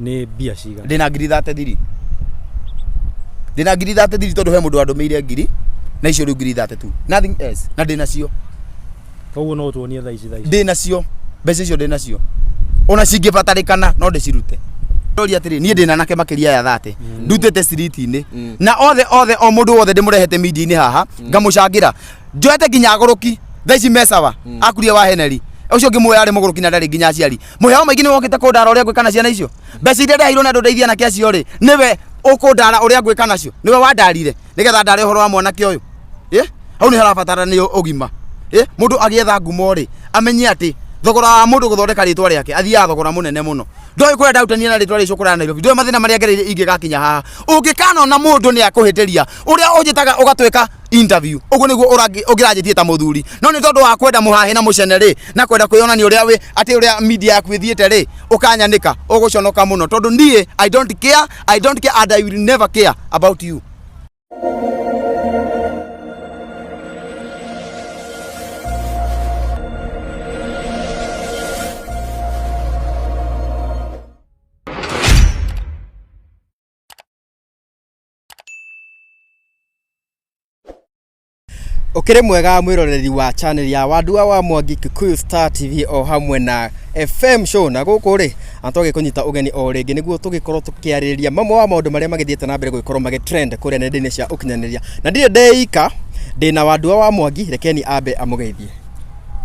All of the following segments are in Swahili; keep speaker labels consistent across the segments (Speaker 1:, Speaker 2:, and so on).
Speaker 1: ni bia ciga
Speaker 2: ndina ngiri 33 ndina ngiri 33 tondu he mundu andumeire ngiri na icio riu ngiri 32 nothing else na ndina cio
Speaker 1: koguo no tuonie thaa ici
Speaker 2: ndina cio mbeca icio ndina cio ona cingibatarikana no ndicirute ndori atiri nie ndina nake makiria ya 30 ndutete street-ini na othe o mundu wothe ndimurehete media-ini haha ngamucangira njoete nginya agoroki thaa ici mesawa akuria wa Henry ucio ngimwe ari muguruki na ndari nginya aciari muheo maingi ni wokite kundara uria gwikana ciana icio mbeca iria ndahirwo na ndeithia na kiacio ri niwe ukundara uria gwikana cio niwe wandarire nigetha ndare horo wa mwanake uyu hau ni harabatara ni ugima mundu agietha ngumo ri amenye ati thogora wa mundu guthondeka ritwa riake athia thogora munene muno ndoi kwenda ndautania na ritwa ricio kura Nairobi ndoi mathina maria ngereire ingigakinya haha ungikana na mundu ni akuhitiria uria unjitaga ugatweka interview uguo niguo ungirajitie ta muthuri no ni tondu wa kwenda muhahe na mucene ri na kwenda kwiyonania uria we ati uria media yaku ithiete ri ukanyanika uguconoka muno tondu ndie I don't care and I will never care about you.
Speaker 3: Ukire mwega mwiroreri wa channel ya Wandua wa Mwangi Kikuyu Star TV o hamwe na FM show na guku ri antoge kunyita ugeni o ringi niguo tugikorwo tukiaririria mamwe wa maundu maria magithiete na mbere guikorwo magitrend kuria nenda-ini cia ukinyaniria na ndire ndeika ndina Wandua wa Mwangi rekeni ambe amugeithie.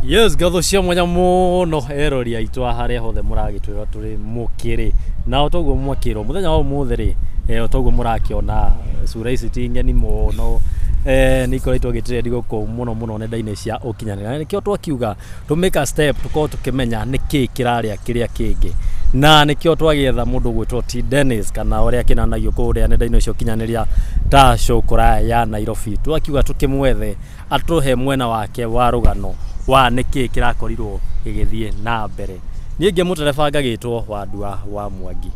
Speaker 1: Yes, gatho cia mwanya muno erori aitwa haria hothe muragitwira turi mukiri na otoguo mwakiro muthenya wa umuthi ri otoguo murakiona sura ici tingeni muno ni koretwo gitrend guku muno nenda-ini cia ukinyanira nikio twakiuga to make a step tuko tukimenya niki kiraria kiria kingi na nikio twagietha mundu gwitwo T Dennis kana uria kinanagio kuria nenda-ini cia ukinyaniria ta Shukura ya Nairobi twakiuga tukimwethe atuhe mwena wake wa rugano wa niki kirakorirwo gigithie na mbere niĩ mutereba ngagitwo Wandua wa Mwangi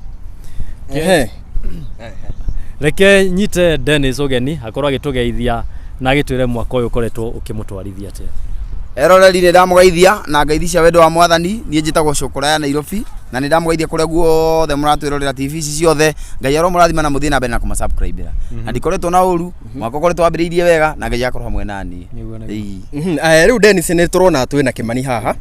Speaker 1: reke nyite Dennis ugeni akorwo agitugeithia na agitwire mwaka uyu koretwo ukimutwarithia ate
Speaker 2: eroreri ni ndamugeithia na ngeithicia wendo wa mwathani nie njitagwo Shukura ya Nairobi na ni ndamugeithia kuria guothe muratwirorera TV ici ciothe ngai aro murathima na muthina mbere na kumasubscribera na ndikoretwo na uru mwaka koretwo wambiriirie wega na ngai akorwo hamwe nani
Speaker 3: riu Dennis ni turona twina kimani haha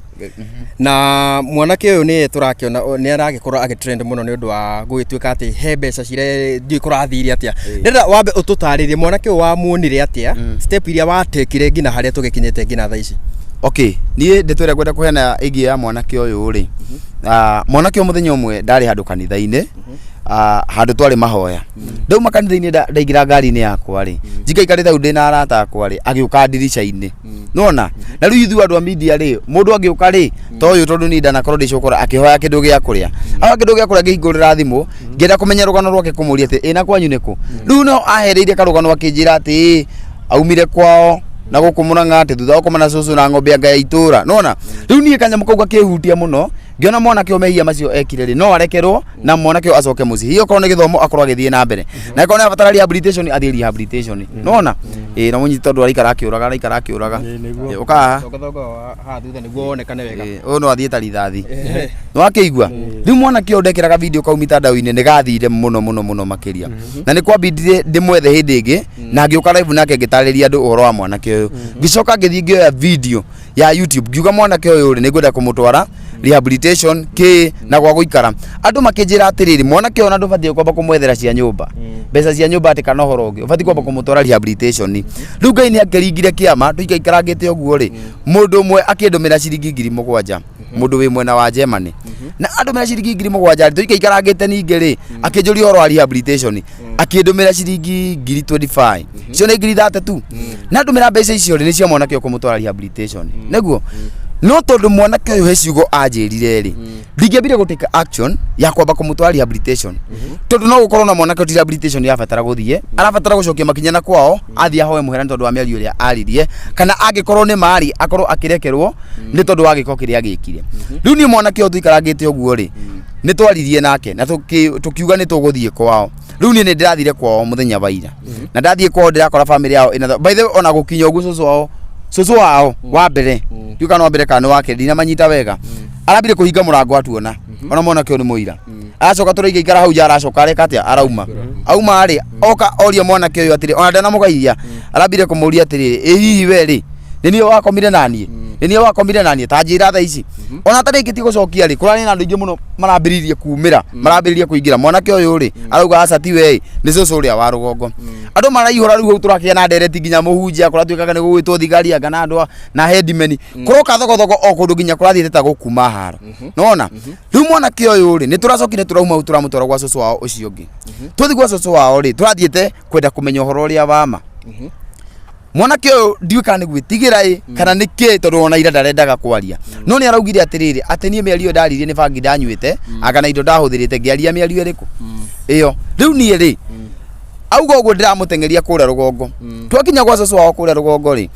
Speaker 3: na mwanake uyu ni turakiona ni aragikorwo agitrend muno ni undu wa gwitwika ati he mbeca cire ndikurathire atia ndenda wambe ututaririe mwanake uyu wa muonire atia step iria watekire ngina haria tugikinyete ngina thaa ici.
Speaker 2: Okay, nie ndetwira kwenda kuhena igi ya mwanake uyu ri mwanake muthenya umwe ndari handu kanitha-ini handu twari mahoya ndauma kanitha-ini ndaingira ngari-ini yakwa ri njikaikare thau ndina arata akwa ri agiuka ndirica-ini nona na riu ithu andu a media ri mundu agiuka ri to uyu tondu ni ndanakorwo ndicukura akihoya kindu gia kuria awa kindu gia kuria ngihingurira thimu ngienda kumenya rugano rwake kumuria ati ina kwanyu niku riu no ahereire karugano akinjira ati aumire kwao na gukumuranga ati thutha ukomana cucu na ng'ombe anga ya itura nona riu nie kanyamu kau gakihutia muno ngiona mwanake omehia macio ekire ri no arekerwo na mwanake acoke muci hiyo korwo ni githomo akorwo agithie na mbere na korwo ni abatara rehabilitation athie rehabilitation nona na munyi tondu araikara akiuraga uka
Speaker 3: ha thutha niguo onekane wega
Speaker 2: no athie ta rithathi no akigua riu mwanake ondekeraga video kau mitandao-ini ni gathire muno makiria na ni kwambindire ndimwethe hindi ingi na ngiuka live nake ngitariria andu uhoro wa mwanake uyu ngicoka ngithie ngioya video ya YouTube ngiuga mwanake uyu ri nigwenda kumutwara rehabilitation na gwa guikara andu makinjira atiriri mwanake ona ndubatie kwamba kumwethera cia nyumba mbeca cia nyumba ati kana horo ungi ubatie kwamba kumutwara rehabilitation riu ngai ni akiringire kiama tuikaikarangite uguo ri mundu umwe akindumira ciringi 7,000 mundu wi mwena wa Germany na andumira ciringi 7,000 tuikaikarangite ningi ri akinjuria horo wa rehabilitation akindumira ciringi 25,000 cio ni 33 na ndumira mbeca icio ri ni cia mwanake ukumutwara rehabilitation neguo no tondu mwanake uyu he ciugo anjirire ri ndingiambire guteka action ya kwamba kumutwara rehabilitation tondu no gukorwo na mwanake rehabilitation yabatara guthie arabatara gucokia makinyana kwao athia hoe muherani tondu wa miario uria aririe kana angikorwo ni mari akorwo akirekerwo ni tondu wa giko kiria agikire riu ni mwanake uyu tuikarangite uguo ri ni twaririe nake na tukiuga ni tuguthie kwao riu ni ndirathire kwao muthenya wa ira na ndathie kwao ndirakora family yao ina by the way ona gukinya uguo cucu wao wa mbere yuka no mbere kana wake ndina manyita wega arambire kuhinga murango atuona ona mwanake ũyũ nĩ mũira acoka tũrĩige ikara hau nja aracoka areka atĩa arauma auma rĩ oka oria mwanake ũyũ atĩrĩ ona ndanamũgeithia arambire kũmũria atĩrĩ ĩ hihi we rĩ nĩ niĩ wakomire naniĩ nĩ niĩ wakomire naniĩ ta njĩra thaa ici ona tarĩkĩtie gũcokia rĩ kũrarĩ na andũ aingĩ mũno marambĩrĩirie kumĩra marambĩrĩirie kũingĩra mwanake ũyũ rĩ arauga aca ti we nĩ cũcũ ũrĩa wa rũgongo andũ maraihũra rĩu hau tũrakĩgĩa na ndereti nginya mũhunjia kũratuĩkaga nĩ gũgwĩtwo thigari kana andũ na headmen kũroka thogothogo o kũndũ nginya kũrathiĩte ta gũkuma haro nona rĩu mwanake ũyũ rĩ nĩ tũracokire tũrauma hau tũramũtwara gwa cũcũ wao ũcio ũngĩ tũthi gwa cũcũ wao rĩ tũrathiĩte kwenda kũmenya ũhoro ũrĩa wama mwanake ũyũ ndiũĩ kana nĩ gwĩtigĩra kana nĩkĩ tondũ ona ira ndarendaga kwaria no nĩ araugire atĩrĩrĩ atĩ niĩ mĩario ndaririe nĩ bangi ndanyuĩte akana indo ndahũthĩrĩte ngĩaria mĩario ĩrĩkũ ĩyo rĩu niĩ rĩ auga ũguo ndĩramũteng'eria kũrĩa rũgongo twakinya gwa cũcũ wao kũrĩa rũgongo rĩ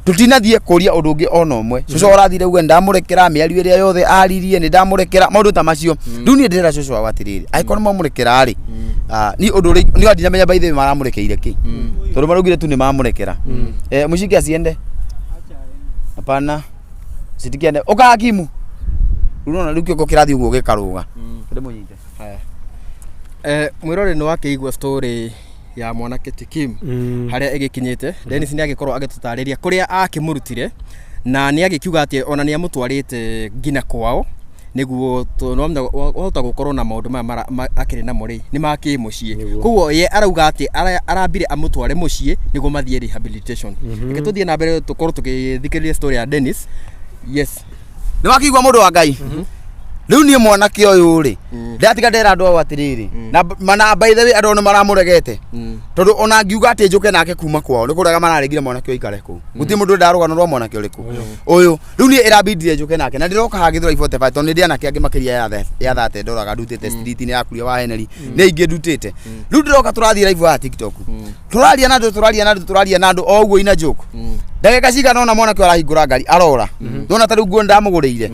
Speaker 2: tũtinathiĩ kũria ũndũ ũngĩ ona ũmwe cũcũ arathire uga nĩndamũrekera mĩario ĩrĩa yothe aririe nĩndamũrekera maũndũ ta macio rĩu niĩ ndĩrera cũcũ wao atĩrĩrĩ angĩkorwo nĩmamũrekera rĩ ni ũndũ ũrĩa nĩ ndinamenya by the way maramũrekeire kĩ tondũ maraugire tu nĩmamũrekera mũciki aciende hapana sitikiende oka hakimu unaona rĩu kĩongo kĩrathiĩ ũguo gĩkarũga ndĩmũnyite
Speaker 3: mwĩrore nĩ wakĩigua story ya mwanake ti Kim harĩa ĩgĩkinyĩte Dennis nĩ agĩkorwo agĩtũtarĩria kũrĩa akĩmũrutire na nĩ agĩkiuga atĩ ona nĩ amũtwarĩte ngina kwao nĩguo wahota gũkorwo na maũndũ maya akĩrĩ namo rĩ nĩ makĩmũciĩ koguo ye arauga atĩ arambire amũtware mũciĩ nĩguo mathiĩ rehabilitation reke tũthiĩ na mbere tũkorwo tũgĩthikĩrĩria story ya Dennis yes
Speaker 2: nĩ wakĩigua mũndũ wa Ngai rĩu niĩ mwanake ũyũ rĩ ndatiga ndera andũ ao atĩrĩrĩ na by the way andũ nĩ maramũregete tondũ ona ngiuga atĩ njũke nake kuma kwao nĩ kũrega mararegire mwanake ũyũ ikare kũu gũtirĩ mũndũ ndarũgano rwa mwanake ũrĩkũ ũyũ rĩu niĩ ĩrambindire njũke nake na ndĩroka ha Gĩthũrai 45 tondũ nĩ ndĩ anake angĩ makĩria ya thate ndoraga ndutĩte street-inĩ ya kuria wa Henry nĩ ingĩ ndutĩte rĩu ndĩroka tũrathiĩ live wa TikTok tũraria na andũ o ũguo ina joke ndagĩka cigana ona mwanake arahingũra ngari arora nona ta rĩu nguo ndamũgũrĩire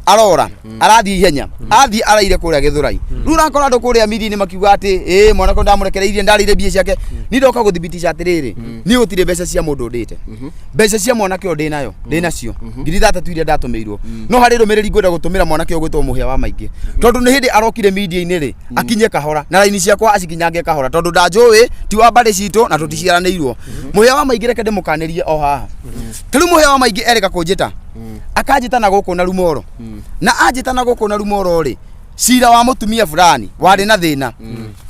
Speaker 2: arora arathiĩ ihenya athiĩ araire kũrĩa Gĩthũrai rĩu nakora andũ kũrĩa media-inĩ makiuga atĩ mwanake ndamũrekereirie ndarĩire mbia ciake nĩ ndoka gũthibitisha atĩrĩrĩ nĩ gũtirĩ mbeca cia mũndũ ndĩte mbeca cia mwanake ũyũ ndĩnayo ndĩnacio ngiri 3 iria ndatũmĩirwo no harĩ rũmĩrĩri ngwenda gũtũmĩra mwanake ũyũ gwĩtwo mũhĩa wa maingĩ tondũ nĩ hĩndĩ arokire media-inĩ rĩ akinye kahora na raini ciakwa acikinyange kahora tondũ ndanjũĩ ti wa mbarĩ citũ na tũticiaranĩirwo mũhĩa wa maingĩ reke ndĩmũkanĩrie o haha rĩu mũhĩa wa maingĩ erĩka kũnjĩta akanjĩta na gũkũ na rumoro na anjĩta na gũkũ na rumoro rĩ cira wa mũtumia fulani warĩ na thĩna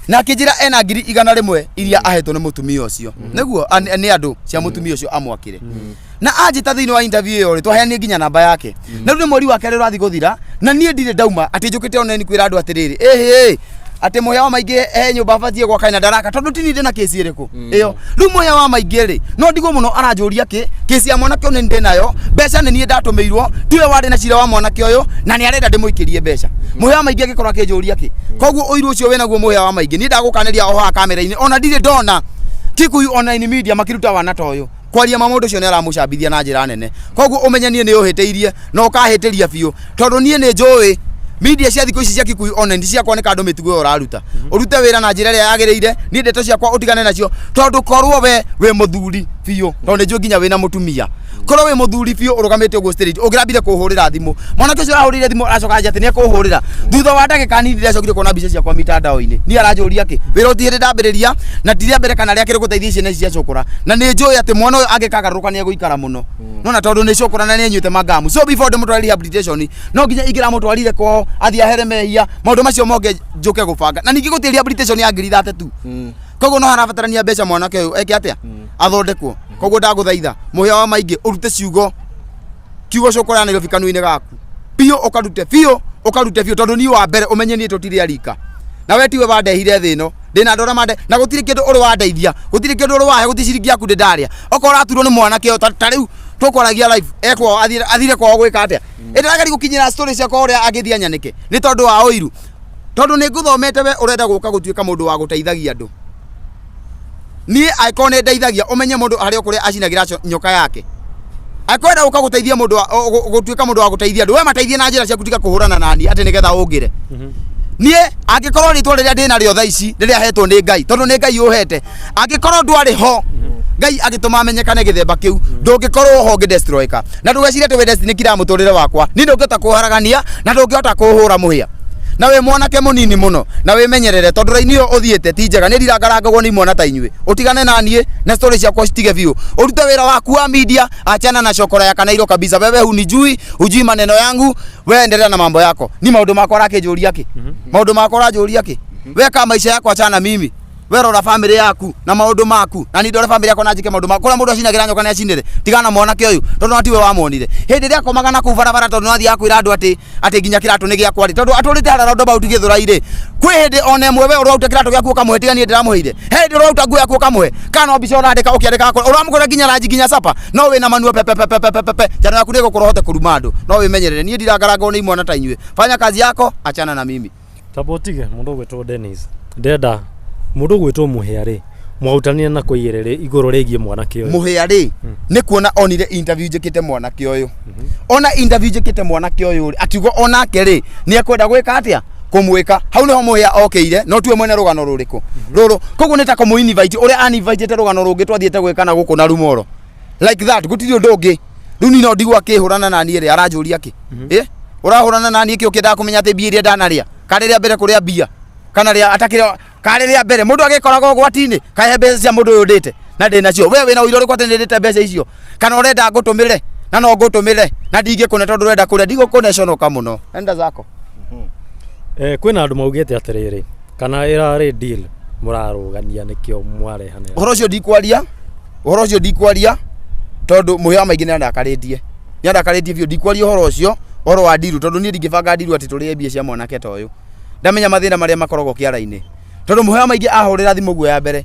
Speaker 2: na akĩnjĩra ena ngiri 100 iria ahetwo nĩ mũtumia ũcio nĩguo nĩ andũ cia mũtumia ũcio amwakire na anjĩta thĩinĩ wa interview ĩyo rĩ twaheanire nginya namba yake na rĩu nĩ mweri wa kerĩ ũrathiĩ gũthira na niĩ ndirĩ ndauma atĩ njũkĩte oneni kwĩra andũ atĩrĩrĩ atĩ mũhĩa wa maingĩ nyũmba abatie gwaka na ndaraka tondũ ti nĩ ndĩ na kesi ĩrĩkũ ĩyo rĩu mũhĩa wa maingĩ rĩ no ndigwo mũno aranjũria kesi ya mwanake ũyũ nĩ ndĩ nayo mbeca nĩ niĩ ndatũmĩirwo tiwe warĩ na cira wa mwanake ũyũ na nĩ arenda ndĩmũikĩrie mbeca mũhĩa wa maingĩ agĩkorwo akĩnjũria koguo ũiru ũcio wĩnaguo mũhĩa wa maingĩ niĩ ndagũkanĩria oho kamera-inĩ ona ndirĩ ndona Kikuyu online media makiruta wana ta ũyũ kwaria maũndũ ũcio nĩ aramũcambithia na njĩra nene koguo ũmenye niĩ nĩ ũhĩtĩirie na ũkahĩtĩria biũ tondũ niĩ nĩ njũĩ media cia thikũ ici cia Kikuyu online ciakwa nĩ kandũ mĩtugo ĩyo ũraruta ũrute wĩra na njĩra ĩrĩa yagĩrĩire niĩ ndeto ciakwa ũtigane nacio tondũ korwo we mũthuri biũ tondũ nĩ njũĩ nginya wĩna mũtumia korwo wĩ mũthuri biũ ũrũgamĩte ũguo stage ũngĩrambire kũhũrĩra thimũ mwanake ũcio arahũrĩire thimũ aracoka anjia atĩ nĩ ekũhũrĩra thutha wa ndagĩka nini ndĩracokire kuona mbica ciakwa mitandao-inĩ niĩ aranjũria wĩra ũti hĩndĩ ndambĩrĩria na ti rĩa mbere kana rĩa kerĩ gũteithia ciana ici cia cũkũra na nĩ njũĩ atĩ mwana ũyũ angĩkagarũrũka nĩ egũikara mũno nona tondũ nĩ cũkũra na nĩ enyuĩte mangamu so before ndĩmũtware rehabilitation no nginya ingĩramũtwarire kwao athiĩ ahere mehia maũndũ macio moke njũke gũbanga na ningĩ gũtirĩ rehabilitation ya ngiri 3 tu koguo no harabatarania mbeca mwanake ũyũ eke atĩa athondekwo koguo ndagũthaitha mũhĩa wa maingĩ ũrute kiugo cũkũra ya Nairobi kanua-inĩ gaku biũ ũkarute biũ tondũ niĩ wa mbere ũmenye niĩ tũtirĩ arika na we tiwe wandehire thĩ ĩno ndĩna ndora mande na gũtirĩ kĩndũ ũrĩ wandeithia gũtirĩ kĩndũ ũrĩ wahe gũtirĩ ciringi yaku ndarĩa okorwo aturwo nĩ mwanake ũyũ ta rĩu tũkwaragia live ekwo athire kwao gwĩka atĩa ĩndĩrageri gũkinyĩra story ciakwa ũrĩa agĩthiĩ anyanĩke nĩ tondũ wa ũiru tondũ nĩ ngũthomete we ũrenda gũka gũtuĩka mũndũ wa gũteithagia andũ niĩ angĩkorwo nĩ ndeithagia ũmenye mũndũ harĩa kũrĩa acinagĩra nyoka yake akwenda gũka gũteithia mũndũ gũtuĩka mũndũ wa gũteithia andũ we mateithie na njĩra ciaku tiga kũhũrana nani atĩ nĩgetha ũngĩre niĩ angĩkorwo rĩtwa rĩrĩa ndĩ narĩo thaa ici rĩrĩa hetwo nĩ Ngai tondũ nĩ Ngai ũhete angĩkorwo ndwarĩ ho Ngai agituma amenyekane githemba kiu ndungikorwo ho ngidestroyka na ndugecire te we destiny kira muturire wakwa ni ndungihota kuharagania na ndungihota kuhura muhia na we mwanake munini muno na we menyerere tondu raini yo uthiete ti njega ni ndiragarangagwo ni mwana ta inywe utigane na nie na story ciakwa citige biu urute wira waku wa media achana na shokora ya kanairo kabisa wewe hunijui ujui maneno yangu we endelea na mambo yako ni maundu makwa rakijuria ki maundu makwa rajuria ki weka maisha yako achana mimi we rora family yaku na maundu maku na ni ndore family yako na njike maundu maku kula mundu acinagira nyoka ni acinire tigana mwanake uyu tondu atiwe wamonire hindi ria komagana ku barabara tondu nathi yakwira andu ati nginya kiratu ni giakwa ri tondu aturite hara round about githura-ire kwi hindi one mwe we urauta kiratu giaku ukamuhe tigani ndiramuheire hindi urauta nguo yaku ukamuhe kana mbica urandika ukiandika uramukora nginya ranji nginya sapa no we na manuo pepe jana yaku ndiko kurohote kuruma andu no we menyerere ni ndiragaragwo ni mwana ta inywe fanya kazi yako achana na mimi
Speaker 1: tabotige mundu gwetwo Dennis ndenda mundu gwetwo muhia ri mwautania na kuiyerere iguru rigie mwanake uyu
Speaker 2: muhia ri ni kuona onire interview njikite mwanake uyu ona interview njikite mwanake uyu atigo onake ri ni akwenda gwika atia kumwika hau niho muhia okeire no tuwe mwene rugano ruriku ruru koguo ni ta kumu invite uria ani invite rugano rungi twathiete gwika na guku na rumoro like that gutiri undu ungi riu ni no ndigwa kihurana na nie ri aranjuria ki urahurana na nie ki ukenda kumenya ati bia iria ndanaria kariria mbere kuria bia kana ria atakira kariria mbere mundu agikoragwo gwati-ini kahe mbeca cia mundu uyu ndite na ndi nacio wewe na uiro rikwa tene ndite mbeca icio kana urenda ngutumire na no ngutumire na ndingikune tondu urenda kuria ndigukune muno enda zako
Speaker 1: kwina andu maugite atiriri kana irari deal murarugania nikio mwarehane
Speaker 2: uhoro ucio ndikwaria tondu muhia maingi ndakaritie biu ndikwaria uhoro ucio uhoro wa deal tondu nie ndingibanga deal ati turie mbia cia mwanake ta uyu ndamenya mathina maria makoragwo kiara-ini tondu muhia maingi ahurira thimu guo ya mbere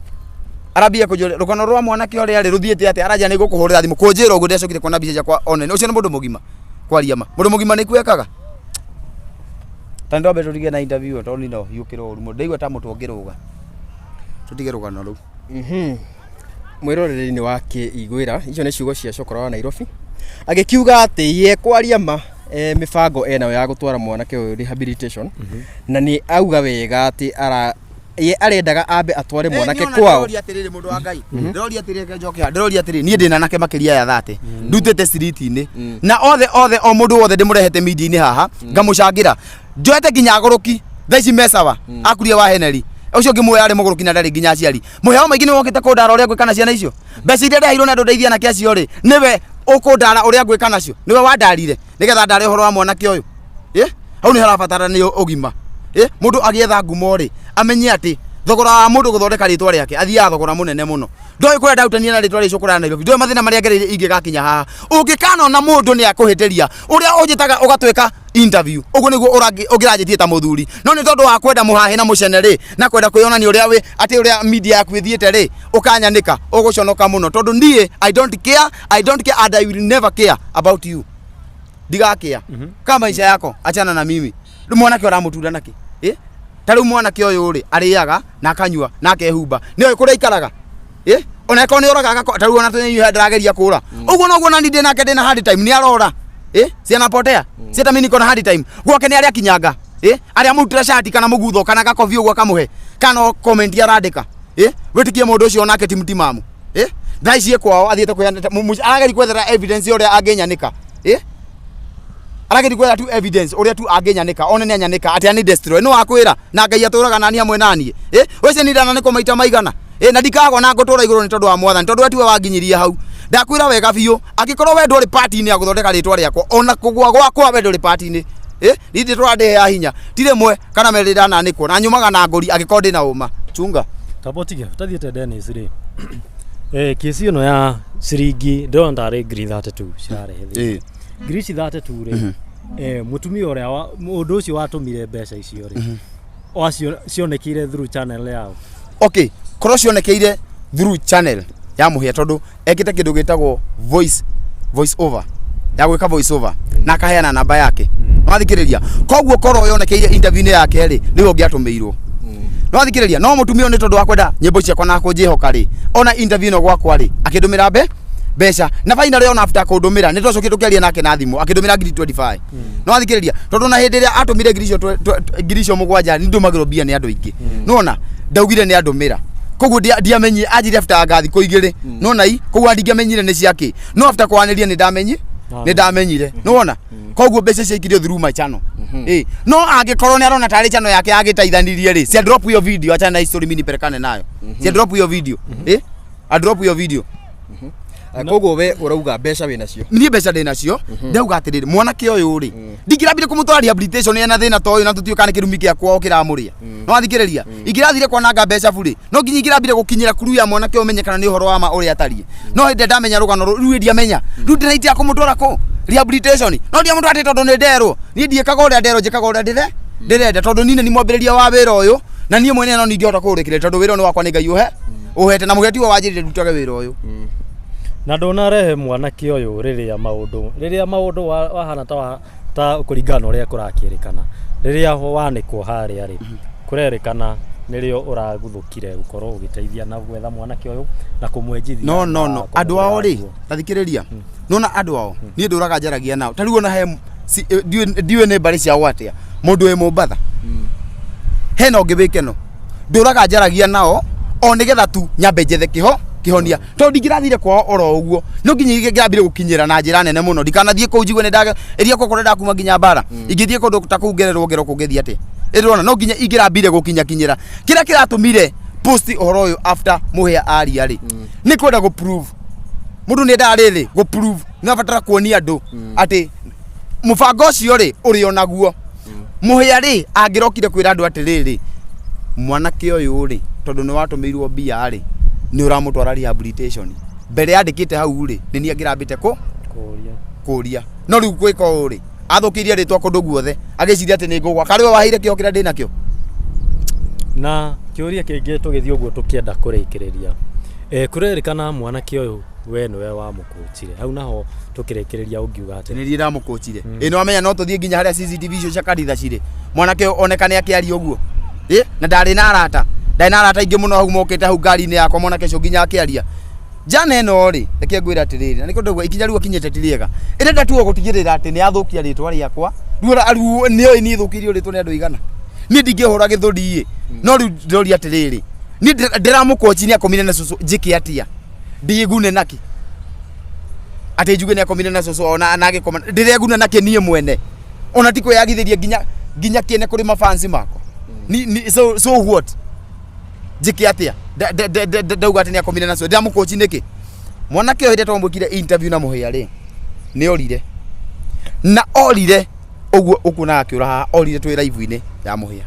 Speaker 2: arabia kujore rukano rwa mwanake ori ari ruthiete ati araja ni gukuhurira thimu kunjira uguo ndecokire kuona mbica ciakwa online ucio ni mundu mugima kwaria ma mundu mugima ni kwekaga tando beto tige na interview tondu no yukiro rumo ndeigwa ta mutu ongiruga tutige rugano ru
Speaker 3: mwiroreri-ini wake igwira icio ni ciugo cia Cokora wa Nairobi agikiuga ati ye kwaria ma mibango enayo ya gutwara mwanake uyu rehabilitation na ni auga wega ati ye arendaga ambe atware mwanake kwao
Speaker 2: ndoria atiriri mundu wa Ngai ndoria atiriri ke njoke ndoria atiriri nie ndina nake makiria ya 30 ndutete street-ini na othe o mundu wothe ndimurehete media-ini haha ngamucangira njoete nginya aguruki thaici mesawa akuria wa Henry ucio ngimwe ari muguruki na ndari nginya aciari muheo maingi ni wokite kundara uria gwikana ciana icio mbeca iria ndaheirwo na ndeithia na kiacio ri niwe ukundara uria gwika nacio niwe wandarire nigetha ndare horo wa mwanake uyu hau ni harabatara ni ugima mundu agietha ngumo ri amenye ati thogora wa mundu guthondeka ritwa riake athia thogora munene muno ndoi kwenda utania na ritwa ri Cokora wa Nairobi ndoi mathina maria ngereire ingigakinya haha ungikana na mundu ni akuhitiria uria unjitaga ugatweka interview uguo niguo ungirajitie ta muthuri no ni tondu wa kwenda muhahe na mucene ri na kwenda kwionania uria we ati uria media yaku ithiete ri ukanyanika uguconoka muno tondu ndie I don't care and I will never care about you ndigakia kama maisha yako achana na mimi mwanake uramutunda naki tariu mwanake uyu ri ariaga na akanyua na akehumba ni kuria ikaraga ona ko ni oraga tariu ona tene ndirageria kura uguo noguo na ndinde nake ndina hard time ni arora ciana potea cieta mimi niko na hard time gwake ni aria kinyanga aria mutira shati kana mugutho kana gakovi uguo kamuhe kana comment ya randika witikie mundu ucio onake timtimamu ndaicie kwao athiete kuyanda arageri kwethera evidence uria angenyanika arageri kwethera tu evidence uria tu angenyanika one ni anyanika ati ani destroy no akwira na Ngai aturaga nani amwe nani wese ni ndana niko maita maigana na ndikago na ngotura iguru ni tondu wa mwathani tondu atiwe wanginyiria hau ndakwira wega biu agikorwo we nduri party-ini ya guthondeka ritwa riakwa ona kugwa gwakwa we nduri party-ini rindi twande ya hinya tire mwe kana mere ndana niko na nyumaga na ngori agikorwo ndina uma chunga
Speaker 1: tabotige tathiete Dennis ri kesi ino ya ciringi ndondare ngiri 32 cirarehe ngiri 32 ri mutumia uria mundu ucio watumire mbeca icio ri oacio cionekire through channel yao
Speaker 2: okay korwo cionekeire through channel ya muhia tondu ekite kindu gitagwo voice over ya gwika voice over na akaheana namba yake wathikiriria koguo korwo yonekeire interview-ini yake ri niwe ungiatumirwo no wathikiriria no mutumia ni tondu wa kwenda nyimbo ciakwa na kunjihoka ri ona interview no gwakwa ri akindumira mbeca na final yo na after kundumira ni tocokire tukiaria nake na thimu akindumira ngiri 25 no wathikiriria tondu na hindi ria atumire ngiri icio mugwanja ni ndumagiro bia ni andu ingi nona ndaugire ni andumira koguo ndiamenyire anjire after ngathi kuigire no nai koguo ndingamenyire ni ciake no after kwaniria ni ndamenyire no wona koguo mbeca ciaikirio through my channel no angikorwo ni arona tari channel yake agitaithanirie ri cia drop your video acha na history mini perekane nayo cia drop your video a drop your video
Speaker 3: koguo we urauga mbeca wina cio
Speaker 2: ni mbeca ndina cio ndauga atiriri mwanake uyu ri ndingirabire kumutwara rehabilitation ena thina to uyu na tutiukane kirumi kia kwao kiramuria no athikiriria ingirathire kwananga mbeca buri no nginya ingirabire gukinyira kuru ya mwanake umenye kana ni uhoro wa ma uri atarie no hinde ndamenya rugano riu ndiamenya riu ndinaitia kumutwara ko rehabilitation no ndia mundu ati tondu ni nderwo ni ndiekaga uria nderwo njikaga uria ndirenda tondu nine ni mwambiriria wa wira uyu na nie mwene no ni ndiota kurikire tondu wira ni wakwa ni Ngai uhete na mugeti wa wajirire dutage wira uyu
Speaker 1: na ndona rehe mwanake uyu riria maundu wahana ta kuringana uria kurakirikana riria wanikwo haria ri kurerikana nirio uraguthukire gukorwo ugiteithia na gwetha mwanake uyu na kumwenjithia
Speaker 2: no andu ao ri tathikiriria nona andu ao ni nduraga njaragia nao tariu na he ndiwe ne bari cia watia mundu we Mombatha hena ngibike no nduraga njaragia nao o nigetha tu nyambe njethe kihonia to ndingirathire kwao oro uguo no nginya ngambire gukinyira na njira nene muno ndikanathie ku njigwe ne ndaga iria kokore ndakuma nginya bara ingithie kundu takugererwo ngero kungethia ati irona no nginya ingirambire gukinyira kira kiratumire post horo uyu after muhia aria ri ni kwenda go prove mundu ni ndariri go prove ni abatara kuonia andu ati mubango ucio ri uri onaguo muhia ri angirokire kwira andu atiriri mwanake uyu ri tondu ni watumirwo bia ri ni uramutwara rehabilitation mbere yandikite hau ri ni ni angirambite kuria no riu gwika uri athukirie ritwa kundu guothe agiciria ati ni ngugwa kari we wahire kio kira ndina kio
Speaker 1: na kiuria kingi tugithio guo tukienda kurikiriria kurerikana mwanake uyu we niwe wa mukochire hau naho tukirikiriria ungiuga ati
Speaker 2: ni rira mukochire no amenya no tuthie nginya haria CCTV icio cia kanitha cire mwanake onekane akiaria uguo na ndari na arata ingi muno hau mokite hau ngari-ini yakwa mwanake cio nginya akiaria jana eno ri reke ngwira atiriri na niko ndogwa ikinya riu akinyete tiriega irenda tuo gutigirira ati ni athukia ritwa riakwa riu ni ni thukirio ritwa ni andu igana ni ndingihura githuri no riu ndori atiriri ni ndiramukochi ni akomine na susu njiki atia ndigune naki ati njuge ni akomine na susu ona anage koma ndireguna naki nie mwene ona tiko yagithiria nginya kiene kuri mafansi mako ni so what njiki atia ndauga ati ni akomine na susu ndiramukochi niki mwanake oire tombukire interview na muhia ri ni orire na orire uguo ukuna akiura ha orire twi live-ini ya muhia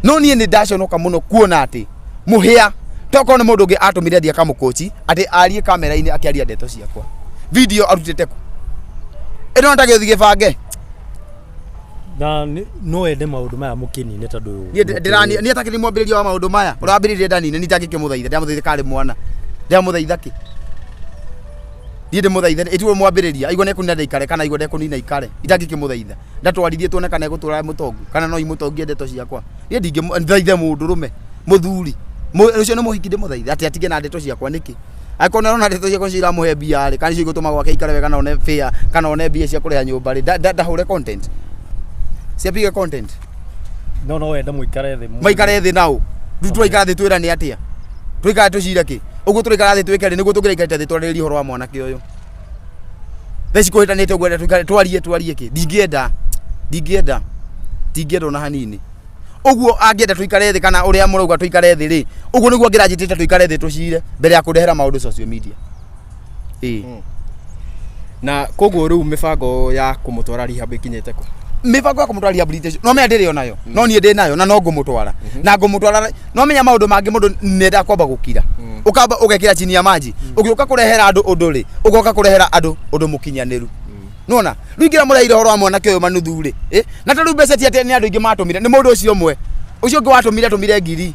Speaker 2: no nie ni ndaconoka muno kuona ati muhia toko ni mundu ngi atumire thia kamukochi ati arie kamera-ini akiaria ndeto ciakwa video arutite ku ino ndage thige bange
Speaker 1: na no ende maundu maya mukinine tondu
Speaker 2: ndirani ni atakiri mwambiriria wa maundu maya urambiririe ndanine ni takike muthaitha ndamuthaitha kari mwana ndamuthaitha ki ndiende muthaitha ituwe mwambiriria igone kunina ikare kana igone kunina ikare itakike muthaitha ndatwarithie tuone kana gutura mutongu kana no imutongie ndeto ciakwa nie ndinge muthaithe mundu rume muthuri ucio ni muhikinde muthaitha ati atige na ndeto ciakwa niki akona rona ndeto ciakwa cira muhe bia ri kana cio gutuma gwake ikare wega na one fair kana one bia cia kureha nyumba ri ndahure content cia piga content
Speaker 1: no wenda
Speaker 2: muikare thi nao ndu ikara thi twira ni atia twikara tucire ki uguo turikara thi twikare niguo tugirikate thi twariri horo wa mwanake uyu theci kuhitanite gwenda twikare twarie ki ndingienda ona hanini uguo angienda twikare thi kana uria murauga twikare thi ri uguo niguo ngirajitite twikare thi tucire mbere ya kundehera maundu social media
Speaker 3: na koguo riu mibango ya kumutwara rehab ikinyete ku
Speaker 2: mibango ya kumutwara rehabilitation no menya ndiri onayo no nie ndi nayo na no ngumutwara na ngumutwara no menya maundu mangi mundu nenda kwamba gukira ukamba ugekira chini ya maji ugiuka kurehera andu unduri ugoka kurehera andu undu mukinyaniru nona ruingira muraire horo wa mwanake uyu manuthuri na taru mbeca ti ati ni andu ingi matumire ni mundu ucio umwe ucio ungi watumire ngiri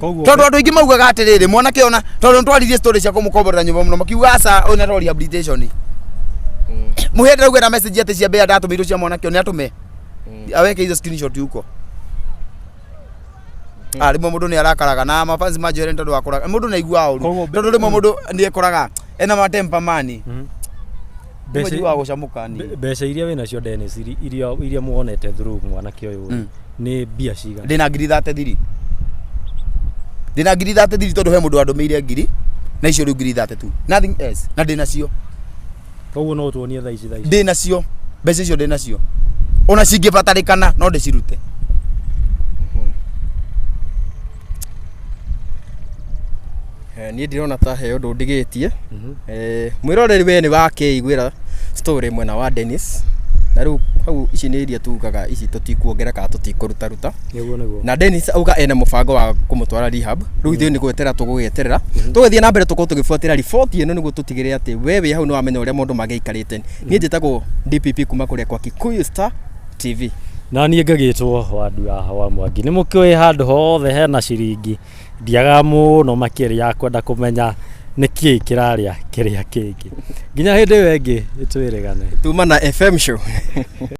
Speaker 2: tondu andu ingi maugaga atiriri mwanake ona tondu ntwarithie story cia kumukomborera nyumba muno makiuga aca ona ro rehabilitation muhenda rugera message ati cia bea ndatumirwo cia mwanake ni atume aweke hizo screenshot yuko rimwe mundu ni arakaraga na mafansi majore tondu wakoraga mundu na igua uru tondu rimwe mundu ni ekoraga ena matempa mani mbeca gucamuka ni
Speaker 1: mbeca iria wina cio Dennis iria muonete through mwanake uyu ni bia ciga
Speaker 2: ndina ngiri 33 ndina ngiri 33 tondu he mundu andumeire ngiri na icio riu ngiri 32 nothing else na ndina cio
Speaker 1: koguo no tuonie thaa ici
Speaker 2: ndina cio mbeca icio ndina cio ona cingibatarikana no ndicirute
Speaker 3: niĩ ndirona ta he ũndũ ndigĩtie mwĩroreri we nĩ wakĩiguĩra story mwena wa Dennis na rĩu hau ici nĩ iria tugaga ici tũtikuongerera kana tũtikũrutaruta na Dennis auga ena mũbango wa kũmũtwara rehab rĩu ithuĩ nĩ gweterera tũgũgĩeterera tũgĩthiĩ na mbere tũkorwo tũgĩbuatĩra riboti ĩno nĩguo tũtigĩrĩre atĩ wewe hau nĩ wamenya ũrĩa mũndũ magĩikarĩte niĩ njĩtagwo DPP kuma kũrĩa kwa Kikuyu Star TV
Speaker 1: na niĩ ngagĩtwo Wandu wa Mwangi nĩ mũkĩoĩ handũ hothe hena ciringi ndiaga mũno makĩria kwenda kũmenya nĩkĩ kĩrarĩa kĩrĩa kĩngĩ nginya hĩndĩ ĩyo ĩngĩ twĩrĩgane
Speaker 3: tuma na FM show